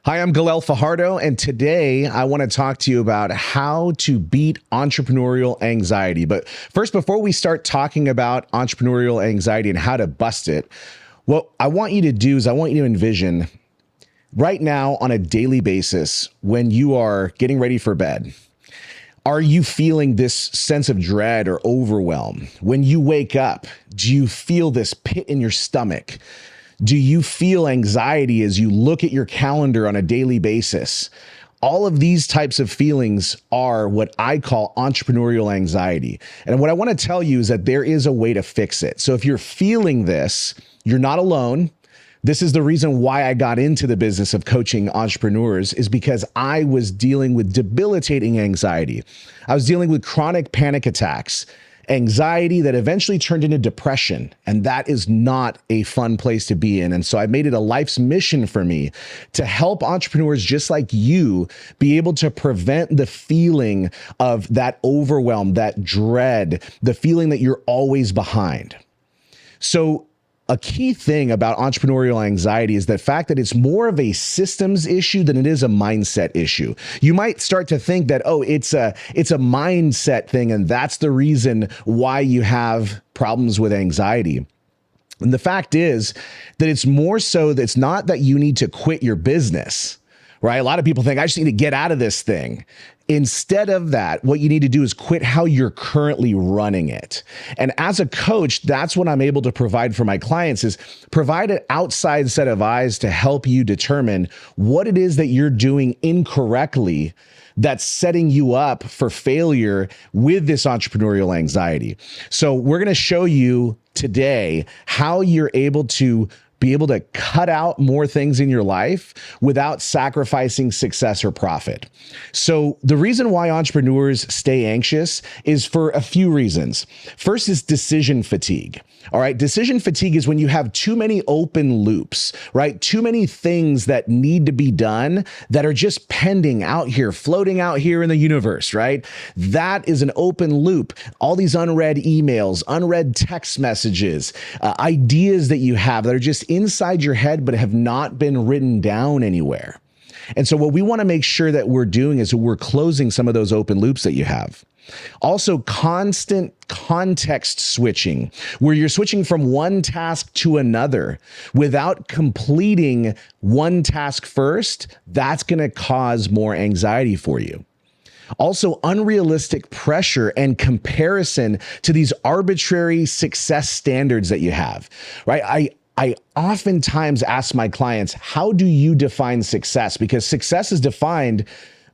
Hi, I'm Galel Fajardo, and today I want to talk to you about how to beat entrepreneurial anxiety. But first, before we start talking about entrepreneurial anxiety and how to bust it, what I want you to do is I want you to envision right now on a daily basis when you are getting ready for bed. Are you feeling this sense of dread or overwhelm? When you wake up, do you feel this pit in your stomach? Do you feel anxiety as you look at your calendar on a daily basis? All of these types of feelings are what I call entrepreneurial anxiety. And what I want to tell you is that there is a way to fix it. So if you're feeling this, you're not alone. This is the reason why I got into the business of coaching entrepreneurs, is because I was dealing with debilitating anxiety. I was dealing with chronic panic attacks, anxiety that eventually turned into depression. And that is not a fun place to be in. And so I made it a life's mission for me to help entrepreneurs just like you be able to prevent the feeling of that overwhelm, that dread, the feeling that you're always behind. So a key thing about entrepreneurial anxiety is the fact that it's more of a systems issue than it is a mindset issue. You might start to think that, oh, it's a mindset thing, and that's the reason why you have problems with anxiety. And the fact is that it's more so that it's not that you need to quit your business, right? A lot of people think I just need to get out of this thing. Instead of that, what you need to do is quit how you're currently running it. And as a coach, that's what I'm able to provide for my clients, is provide an outside set of eyes to help you determine what it is that you're doing incorrectly that's setting you up for failure with this entrepreneurial anxiety. So we're going to show you today how you're able to cut out more things in your life without sacrificing success or profit. So the reason why entrepreneurs stay anxious is for a few reasons. First is decision fatigue. All right. Decision fatigue is when you have too many open loops, right? Too many things that need to be done that are just pending out here, floating out here in the universe, right? That is an open loop. All these unread emails, unread text messages, ideas that you have that are just inside your head, but have not been written down anywhere. And so what we want to make sure that we're doing is we're closing some of those open loops that you have. Also, constant context switching, where you're switching from one task to another without completing one task first, that's going to cause more anxiety for you. Also, unrealistic pressure and comparison to these arbitrary success standards that you have, right? I oftentimes ask my clients, how do you define success? Because success is defined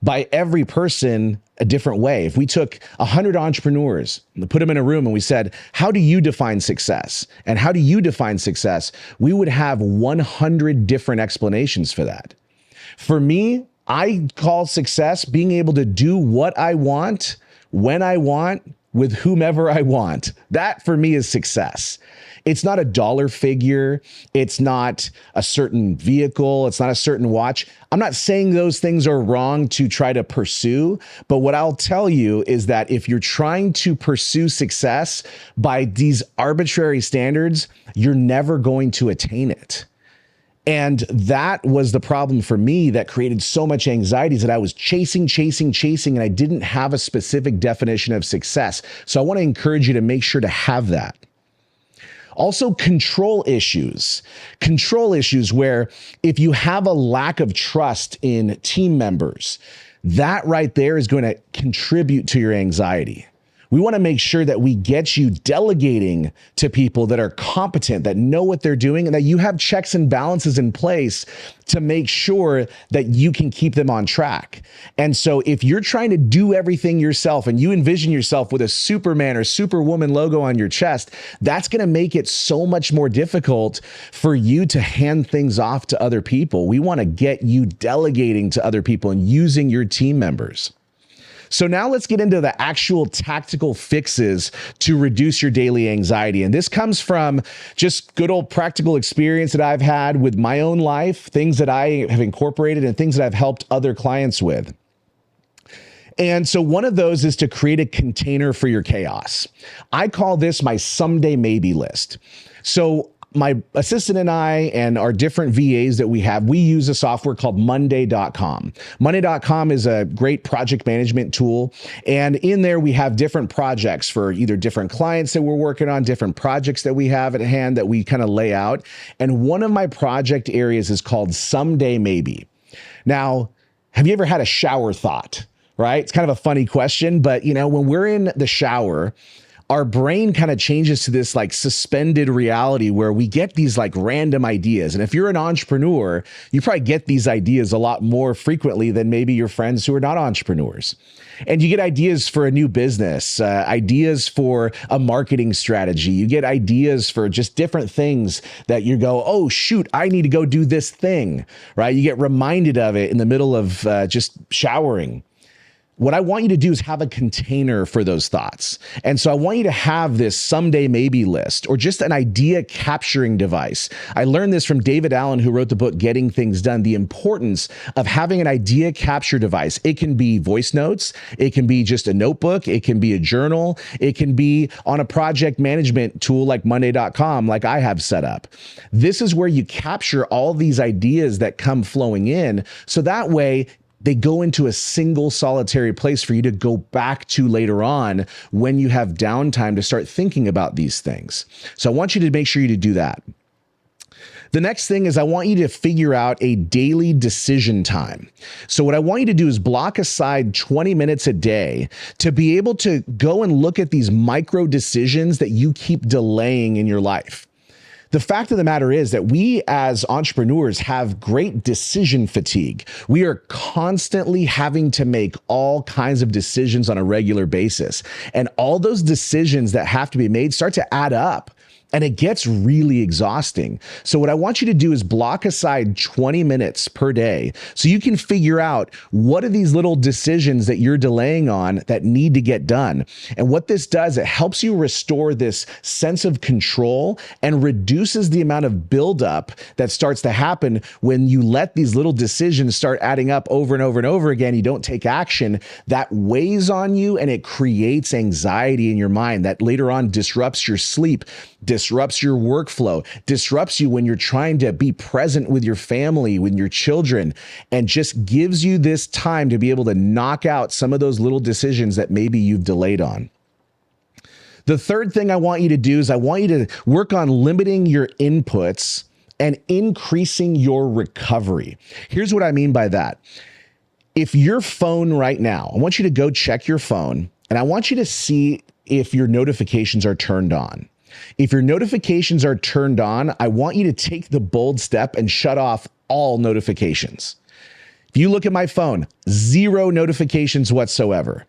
by every person a different way. If we took 100 entrepreneurs and put them in a room and we said, how do you define success? And how do you define success? We would have 100 different explanations for that. For me, I call success being able to do what I want, when I want, with whomever I want. That for me is success. It's not a dollar figure. It's not a certain vehicle. It's not a certain watch. I'm not saying those things are wrong to try to pursue, but what I'll tell you is that if you're trying to pursue success by these arbitrary standards, you're never going to attain it. And that was the problem for me that created so much anxiety, is that I was chasing, and I didn't have a specific definition of success. So I want to encourage you to make sure to have that. Also, control issues where if you have a lack of trust in team members, that right there is going to contribute to your anxiety. We want to make sure that we get you delegating to people that are competent, that know what they're doing, and that you have checks and balances in place to make sure that you can keep them on track. And so if you're trying to do everything yourself and you envision yourself with a Superman or Superwoman logo on your chest, that's going to make it so much more difficult for you to hand things off to other people. We want to get you delegating to other people and using your team members. So now let's get into the actual tactical fixes to reduce your daily anxiety. And this comes from just good old practical experience that I've had with my own life, things that I have incorporated and things that I've helped other clients with. And so one of those is to create a container for your chaos. I call this my someday maybe list. So my assistant and I and our different VAs that we have, we use a software called Monday.com. Monday.com is a great project management tool. And in there, we have different projects for either different clients that we're working on, different projects that we have at hand that we kind of lay out. And one of my project areas is called Someday Maybe. Now, have you ever had a shower thought, right? It's kind of a funny question, but when we're in the shower, our brain kind of changes to this like suspended reality where we get these like random ideas. And if you're an entrepreneur, you probably get these ideas a lot more frequently than maybe your friends who are not entrepreneurs. And you get ideas for a new business, ideas for a marketing strategy. You get ideas for just different things that you go, oh, shoot, I need to go do this thing, right? You get reminded of it in the middle of just showering. What I want you to do is have a container for those thoughts. And so I want you to have this someday maybe list or just an idea capturing device. I learned this from David Allen, who wrote the book, Getting Things Done, the importance of having an idea capture device. It can be voice notes. It can be just a notebook. It can be a journal. It can be on a project management tool like Monday.com, like I have set up. This is where you capture all these ideas that come flowing in. So that way, they go into a single solitary place for you to go back to later on when you have downtime to start thinking about these things. So I want you to make sure you do that. The next thing is I want you to figure out a daily decision time. So what I want you to do is block aside 20 minutes a day to be able to go and look at these micro decisions that you keep delaying in your life. The fact of the matter is that we as entrepreneurs have great decision fatigue. We are constantly having to make all kinds of decisions on a regular basis. And all those decisions that have to be made start to add up. And it gets really exhausting. So what I want you to do is block aside 20 minutes per day so you can figure out what are these little decisions that you're delaying on that need to get done. And what this does, it helps you restore this sense of control and reduces the amount of buildup that starts to happen when you let these little decisions start adding up over and over and over again. You don't take action. That weighs on you and it creates anxiety in your mind that later on disrupts your sleep, disrupts your workflow, disrupts you when you're trying to be present with your family, with your children, and just gives you this time to be able to knock out some of those little decisions that maybe you've delayed on. The third thing I want you to do is I want you to work on limiting your inputs and increasing your recovery. Here's what I mean by that. If your phone right now, I want you to go check your phone and I want you to see if your notifications are turned on. If your notifications are turned on, I want you to take the bold step and shut off all notifications. If you look at my phone, 0 notifications whatsoever.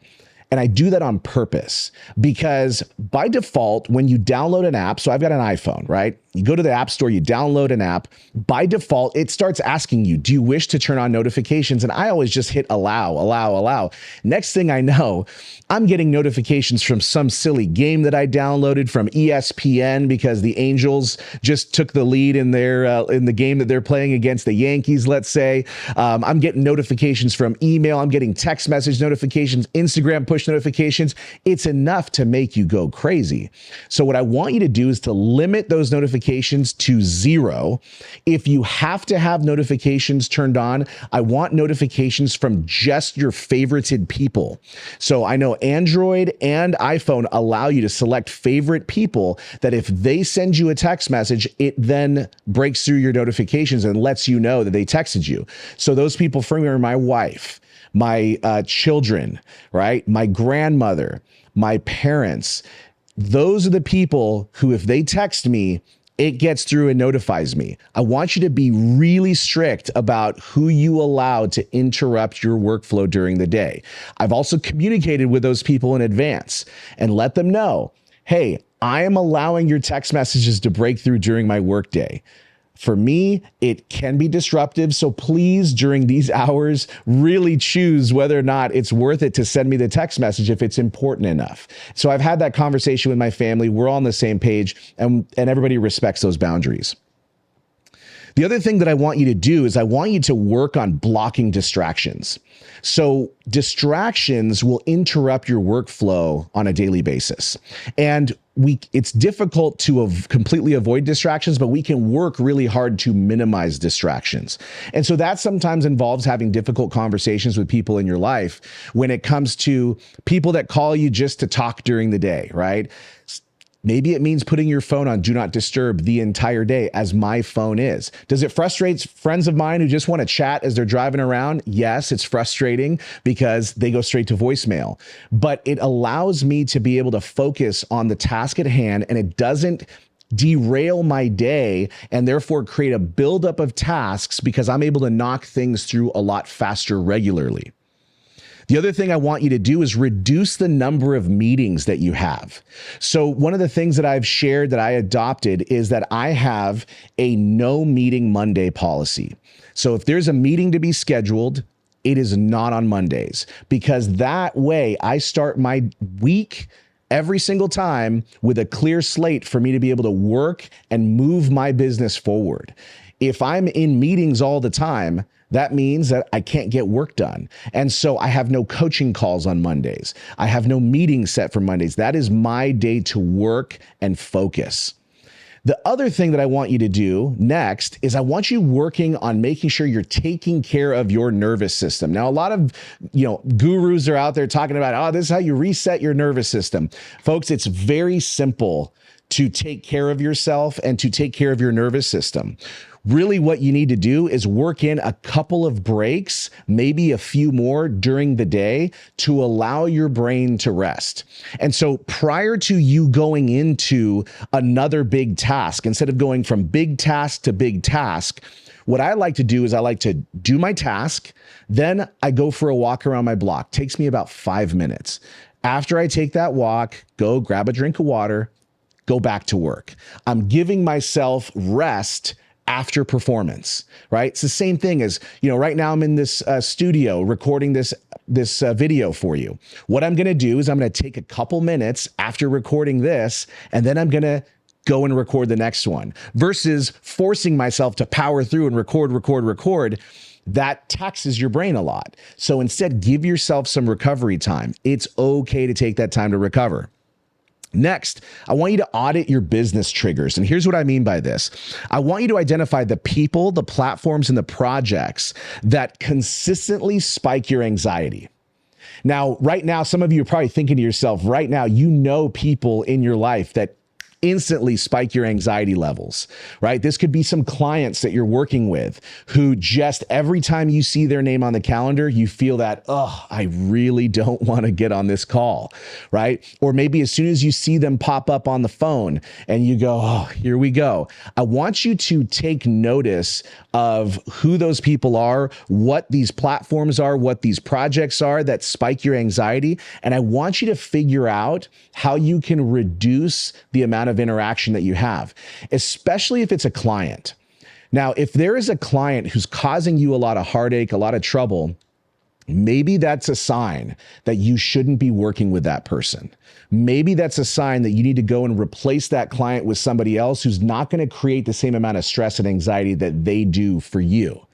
And I do that on purpose because by default, when you download an app, so I've got an iPhone, right? You go to the App Store, you download an app. By default, it starts asking you, do you wish to turn on notifications? And I always just hit allow, allow, allow. Next thing I know, I'm getting notifications from some silly game that I downloaded from ESPN because the Angels just took the lead in the game that they're playing against the Yankees, let's say. I'm getting notifications from email. I'm getting text message notifications, Instagram push notifications. It's enough to make you go crazy. So what I want you to do is to limit those notifications to 0. If you have to have notifications turned on, I want notifications from just your favorited people. So I know Android and iPhone allow you to select favorite people that if they send you a text message, it then breaks through your notifications and lets you know that they texted you. So those people for me are my wife, my children, right? My grandmother, my parents. Those are the people who, if they text me, it gets through and notifies me. I want you to be really strict about who you allow to interrupt your workflow during the day. I've also communicated with those people in advance and let them know, hey, I am allowing your text messages to break through during my workday. For me, it can be disruptive. So please, during these hours, really choose whether or not it's worth it to send me the text message if it's important enough. So I've had that conversation with my family. We're all on the same page and everybody respects those boundaries. The other thing that I want you to do is I want you to work on blocking distractions. So distractions will interrupt your workflow on a daily basis. And it's difficult to completely avoid distractions, but we can work really hard to minimize distractions. And so that sometimes involves having difficult conversations with people in your life when it comes to people that call you just to talk during the day, right? Maybe it means putting your phone on do not disturb the entire day, as my phone is. Does it frustrate friends of mine who just want to chat as they're driving around? Yes, it's frustrating because they go straight to voicemail. But it allows me to be able to focus on the task at hand, and it doesn't derail my day and therefore create a buildup of tasks because I'm able to knock things through a lot faster regularly. The other thing I want you to do is reduce the number of meetings that you have. So one of the things that I've shared that I adopted is that I have a no meeting Monday policy. So if there's a meeting to be scheduled, it is not on Mondays, because that way I start my week every single time with a clear slate for me to be able to work and move my business forward. If I'm in meetings all the time, that means that I can't get work done. And so I have no coaching calls on Mondays. I have no meetings set for Mondays. That is my day to work and focus. The other thing that I want you to do next is I want you working on making sure you're taking care of your nervous system. Now, a lot of, gurus are out there talking about, oh, this is how you reset your nervous system. Folks, it's very simple to take care of yourself and to take care of your nervous system. Really what you need to do is work in a couple of breaks, maybe a few more during the day to allow your brain to rest. And so prior to you going into another big task, instead of going from big task to big task, what I like to do is I like to do my task, then I go for a walk around my block. Takes me about 5 minutes. After I take that walk, go grab a drink of water, go back to work. I'm giving myself rest after performance, right? It's the same thing as, right now I'm in this studio recording this video for you. What I'm going to do is I'm going to take a couple minutes after recording this, and then I'm going to go and record the next one versus forcing myself to power through and record. That taxes your brain a lot. So instead, give yourself some recovery time. It's okay to take that time to recover. Next, I want you to audit your business triggers. And here's what I mean by this. I want you to identify the people, the platforms, and the projects that consistently spike your anxiety. Now, right now, some of you are probably thinking to yourself, right now, people in your life that instantly spike your anxiety levels, right? This could be some clients that you're working with who just every time you see their name on the calendar, you feel that, oh, I really don't want to get on this call, right? Or maybe as soon as you see them pop up on the phone and you go, oh, here we go. I want you to take notice of who those people are, what these platforms are, what these projects are that spike your anxiety. And I want you to figure out how you can reduce the amount of interaction that you have, especially if it's a client. Now, if there is a client who's causing you a lot of heartache, a lot of trouble, maybe that's a sign that you shouldn't be working with that person. Maybe that's a sign that you need to go and replace that client with somebody else who's not going to create the same amount of stress and anxiety that they do for you.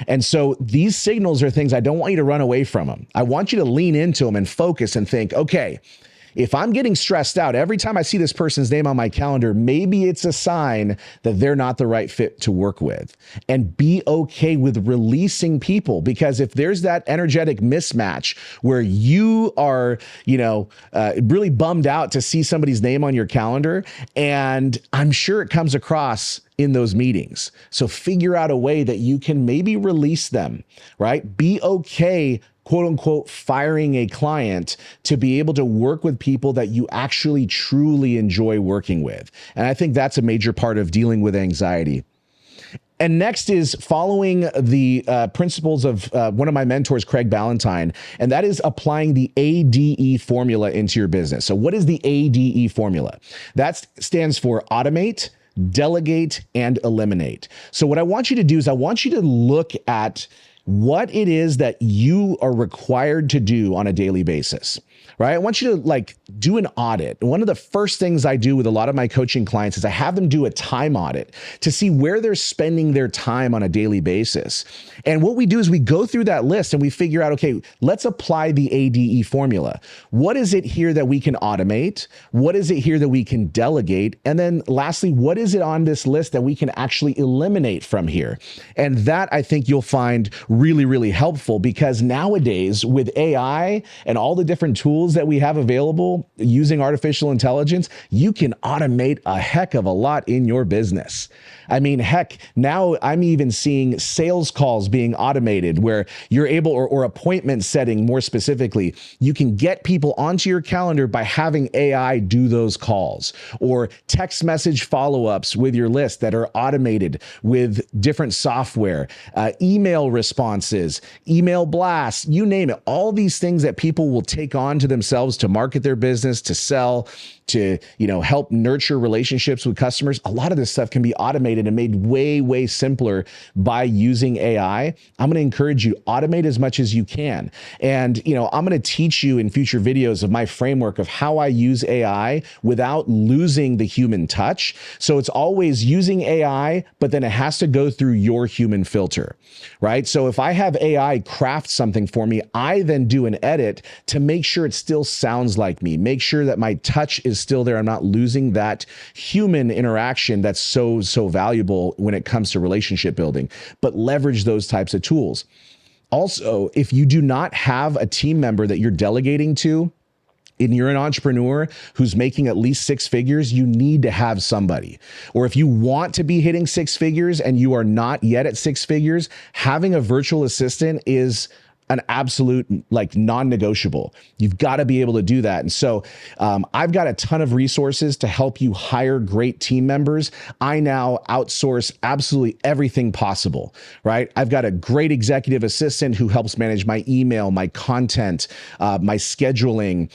And so these signals are things I don't want you to run away from them. I want you to lean into them and focus and think, okay, if I'm getting stressed out every time I see this person's name on my calendar, maybe it's a sign that they're not the right fit to work with. And be okay with releasing people, because if there's that energetic mismatch where you are, really bummed out to see somebody's name on your calendar, and I'm sure it comes across in those meetings. So figure out a way that you can maybe release them, right? Be okay, quote unquote, firing a client to be able to work with people that you actually truly enjoy working with. And I think that's a major part of dealing with anxiety. And next is following the principles of one of my mentors, Craig Ballantyne, and that is applying the ADE formula into your business. So what is the ADE formula? That stands for automate, delegate, and eliminate. So what I want you to do is I want you to look at what it is that you are required to do on a daily basis, right? I want you to do an audit. One of the first things I do with a lot of my coaching clients is I have them do a time audit to see where they're spending their time on a daily basis. And what we do is we go through that list and we figure out, okay, let's apply the ADE formula. What is it here that we can automate? What is it here that we can delegate? And then lastly, what is it on this list that we can actually eliminate from here? And that I think you'll find really, really helpful, because nowadays with AI and all the different tools that we have available using artificial intelligence, you can automate a heck of a lot in your business. I mean, heck, now I'm even seeing sales calls being automated where you're able, or appointment setting more specifically, you can get people onto your calendar by having AI do those calls, or text message follow-ups with your list that are automated with different software, email responses, email blasts, you name it. All these things that people will take on to themselves to market their business, to sell, to, help nurture relationships with customers. A lot of this stuff can be automated and made way, way simpler by using AI. I'm going to encourage you, automate as much as you can. And, I'm going to teach you in future videos of my framework of how I use AI without losing the human touch. So it's always using AI, but then it has to go through your human filter, right? So if I have AI craft something for me, I then do an edit to make sure it still sounds like me, make sure that my touch is still there. I'm not losing that human interaction that's so valuable when it comes to relationship building, but leverage those types of tools. Also, if you do not have a team member that you're delegating to, and you're an entrepreneur who's making at least six figures, you need to have somebody. Or if you want to be hitting six figures and you are not yet at six figures, having a virtual assistant is an absolute non-negotiable. You've got to be able to do that. And so I've got a ton of resources to help you hire great team members. I now outsource absolutely everything possible, right? I've got a great executive assistant who helps manage my email, my content, my scheduling,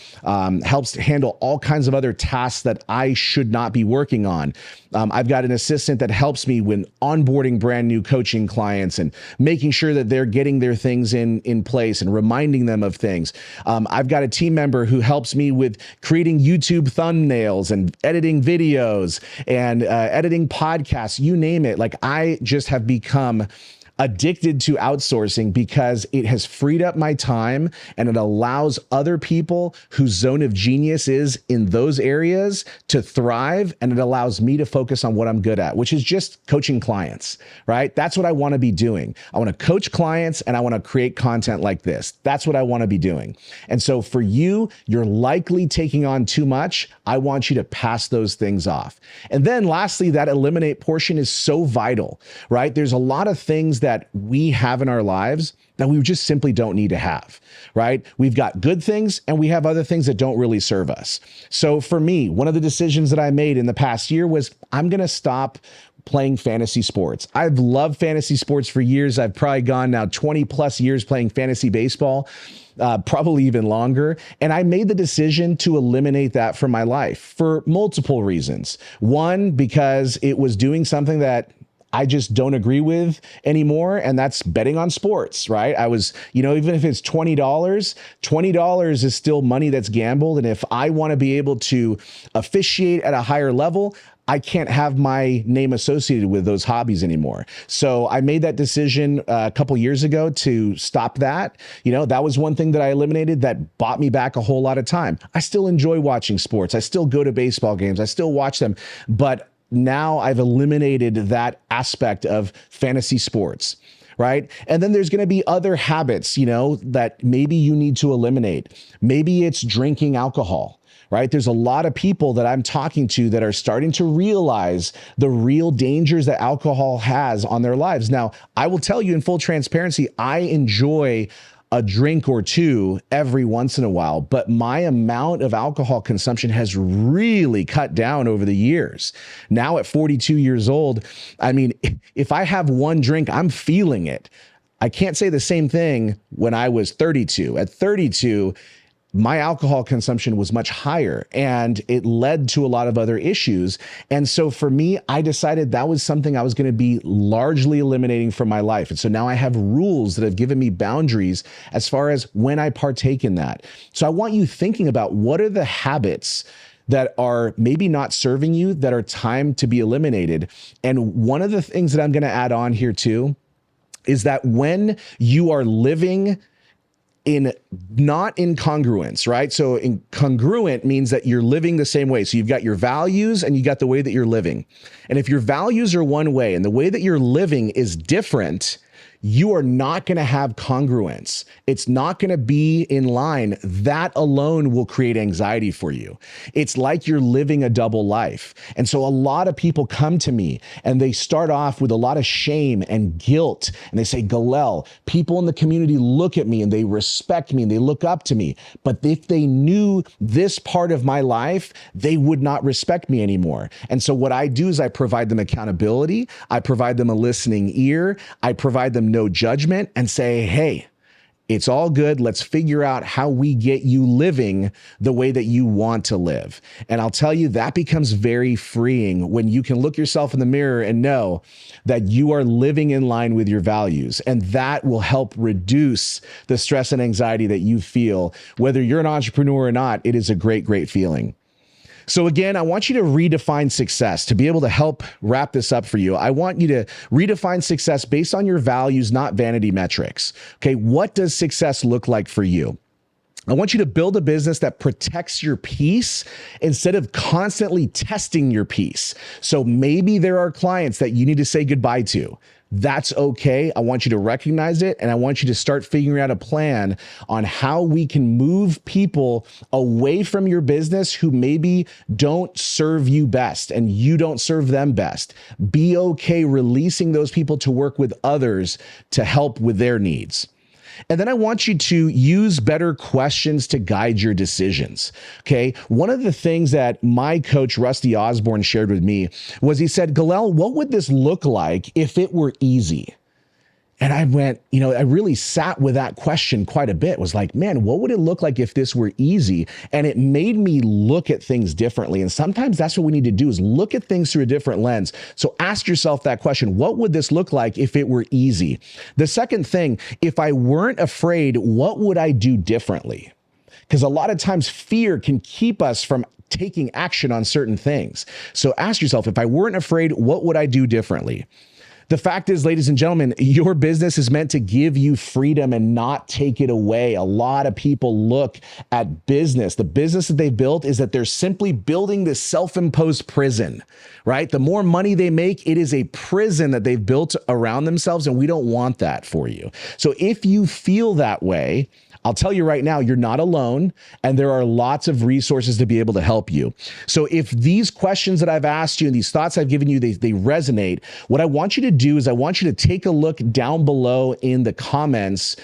helps handle all kinds of other tasks that I should not be working on. I've got an assistant that helps me when onboarding brand new coaching clients and making sure that they're getting their things in place and reminding them of things. I've got a team member who helps me with creating YouTube thumbnails and editing videos and editing podcasts, you name it. I just have become addicted to outsourcing because it has freed up my time and it allows other people whose zone of genius is in those areas to thrive. And it allows me to focus on what I'm good at, which is just coaching clients, right? That's what I want to be doing. I want to coach clients and I want to create content like this. That's what I want to be doing. And so for you, you're likely taking on too much. I want you to pass those things off. And then lastly, that eliminate portion is so vital, right? There's a lot of things that we have in our lives that we just simply don't need to have, right? We've got good things and we have other things that don't really serve us. So for me, one of the decisions that I made in the past year was I'm going to stop playing fantasy sports. I've loved fantasy sports for years. I've probably gone now 20 plus years playing fantasy baseball, probably even longer. And I made the decision to eliminate that from my life for multiple reasons. One, because it was doing something that I just don't agree with anymore. And that's betting on sports, right? I was, even if it's $20 is still money that's gambled. And if I want to be able to officiate at a higher level, I can't have my name associated with those hobbies anymore. So I made that decision a couple years ago to stop that. That was one thing that I eliminated that bought me back a whole lot of time. I still enjoy watching sports. I still go to baseball games. I still watch them, but now I've eliminated that aspect of fantasy sports, right? And then there's going to be other habits, that maybe you need to eliminate. Maybe it's drinking alcohol, right? There's a lot of people that I'm talking to that are starting to realize the real dangers that alcohol has on their lives. Now, I will tell you in full transparency, I enjoy a drink or two every once in a while, but my amount of alcohol consumption has really cut down over the years. Now at 42 years old, I mean, if I have one drink, I'm feeling it. I can't say the same thing when I was 32. At 32, my alcohol consumption was much higher and it led to a lot of other issues. And so for me, I decided that was something I was going to be largely eliminating from my life. And so now I have rules that have given me boundaries as far as when I partake in that. So I want you thinking about what are the habits that are maybe not serving you that are time to be eliminated. And one of the things that I'm going to add on here too is that when you are living in not incongruence, right? So incongruent means that you're living the same way. So you've got your values and you got the way that you're living. And if your values are one way and the way that you're living is different, you are not going to have congruence. It's not going to be in line. That alone will create anxiety for you. It's like you're living a double life. And so a lot of people come to me and they start off with a lot of shame and guilt. And they say, Galel, people in the community look at me and they respect me and they look up to me. But if they knew this part of my life, they would not respect me anymore. And so what I do is I provide them accountability. I provide them a listening ear. I provide them no judgment and say, hey, it's all good. Let's figure out how we get you living the way that you want to live. And I'll tell you, that becomes very freeing when you can look yourself in the mirror and know that you are living in line with your values. And that will help reduce the stress and anxiety that you feel. Whether you're an entrepreneur or not, it is a great, great feeling. So again, I want you to redefine success. To be able to help wrap this up for you, I want you to redefine success based on your values, not vanity metrics. Okay, what does success look like for you? I want you to build a business that protects your peace instead of constantly testing your peace. So maybe there are clients that you need to say goodbye to. That's okay. I want you to recognize it, and I want you to start figuring out a plan on how we can move people away from your business who maybe don't serve you best and you don't serve them best. Be okay releasing those people to work with others to help with their needs. And then I want you to use better questions to guide your decisions. Okay. One of the things that my coach, Rusty Osborne, shared with me was he said, Galel, what would this look like if it were easy? And I went, I really sat with that question quite a bit. Was like, man, what would it look like if this were easy? And it made me look at things differently. And sometimes that's what we need to do, is look at things through a different lens. So ask yourself that question. What would this look like if it were easy? The second thing, if I weren't afraid, what would I do differently? Because a lot of times fear can keep us from taking action on certain things. So ask yourself, if I weren't afraid, what would I do differently? The fact is, ladies and gentlemen, your business is meant to give you freedom and not take it away. A lot of people look at business. The business that they built is that they're simply building this self-imposed prison, right? The more money they make, it is a prison that they've built around themselves, and we don't want that for you. So if you feel that way, I'll tell you right now, you're not alone, and there are lots of resources to be able to help you. So if these questions that I've asked you and these thoughts I've given you, they resonate, what I want you to do is I want you to take a look down below in the comments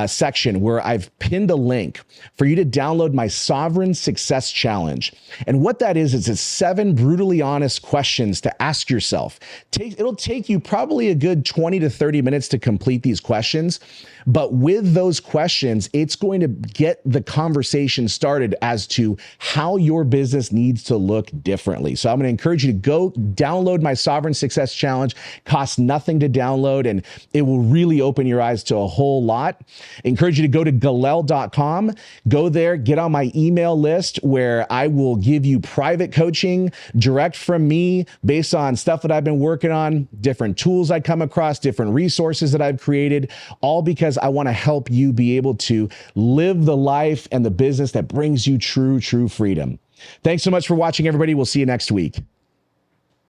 section where I've pinned a link for you to download my Sovereign Success Challenge. And what that is it's 7 brutally honest questions to ask yourself. It'll take you probably a good 20 to 30 minutes to complete these questions. But with those questions, it's going to get the conversation started as to how your business needs to look differently. So I'm going to encourage you to go download my Sovereign Success Challenge. Costs nothing to download, and it will really open your eyes to a whole lot. I encourage you to go to galel.com. Go there, get on my email list where I will give you private coaching direct from me based on stuff that I've been working on, different tools I come across, different resources that I've created, all because I want to help you be able to live the life and the business that brings you true freedom. Thanks so much for watching, everybody. We'll see you next week.